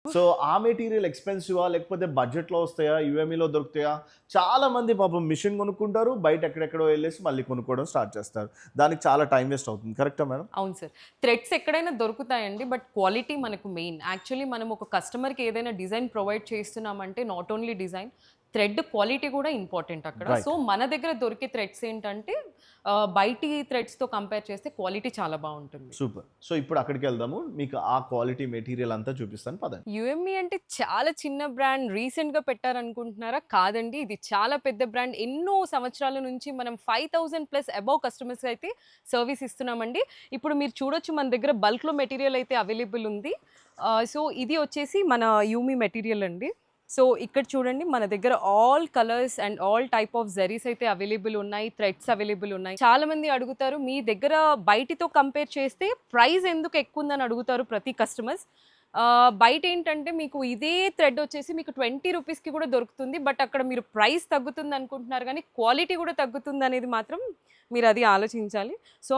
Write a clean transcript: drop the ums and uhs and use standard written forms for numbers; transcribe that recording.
So ఆ material ఎక్స్‌పెన్సివా? లేకపోతే బడ్జెట్‌లో వస్తాయా? యూఎంఈలో దొరుకుతాయా? చాలా మంది పాపం మిషన్ కొనుక్కుంటారు. బయట ఎక్కడెక్కడో ఎళ్ళేసి మళ్ళీ కొనుక్కోవడం స్టార్ట్ చేస్తారు. దానికి చాలా టైమ్ వేస్ట్ అవుతుంది. కరెక్టా మేడం? అవును సార్. థ్రెడ్స్ ఎక్కడైనా దొరుకుతాయండి. బట్ క్వాలిటీ మనకు మెయిన్. యాక్చువల్లీ మనం ఒక కస్టమర్‌కి ఏదైనా డిజైన్ ప్రొవైడ్ చేస్తున్నామంటే not only design, thread quality కూడా ఇంపార్టెంట్ అక్కడ. So, right. మన దగ్గర దొరికే థ్రెడ్స్ ఏంటంటే బయటి థ్రెడ్స్‌తో కంపేర్ చేస్తే క్వాలిటీ చాలా బావుంటుంది. సూపర్. సో ఇప్పుడు అక్కడికెళ్దాము. మీకు ఆ క్వాలిటీ మెటీరియల్ అంతా చూపిస్తాను పదండి. యూఎంఈ అంటే చాలా చిన్న బ్రాండ్. రీసెంట్‌గా పెట్టారనుకుంటున్నారా? కాదండి. ఇది చాలా పెద్ద బ్రాండ్. ఎన్నో సంవత్సరాల నుంచి మనం 5000 ప్లస్ అబోవ్ కస్టమర్స్‌కి అయితే సర్వీస్ ఇస్తున్నామండి. ఇప్పుడు మీరు చూడొచ్చు మన దగ్గర బల్క్‌లో మెటీరియల్ అయితే అవైలబుల్ ఉంది. సో, ఇది వచ్చేసి మన యూమి మెటీరియల్ అండి. సో, ఇక్కడ చూడండి మన దగ్గర all colours and all type of zaris అయితే అవైలబుల్ ఉన్నాయి. థ్రెడ్స్ అవైలబుల్ ఉన్నాయి. చాలా మంది అడుగుతారు మీ దగ్గర బయటితో కంపేర్ చేస్తే ప్రైస్ ఎందుకు ఎక్కువుందని అడుగుతారు ప్రతి కస్టమర్స్. బయటేంటంటే మీకు ఇదే థ్రెడ్ వచ్చేసి మీకు 20 రూపీస్‌కి కూడా దొరుకుతుంది. బట్ అక్కడ మీరు ప్రైస్ తగ్గుతుందనుకుంటున్నారు గానీ, క్వాలిటీ కూడా తగ్గుతుందనేది మాత్రం మీరది ఆలోచించాలి. సో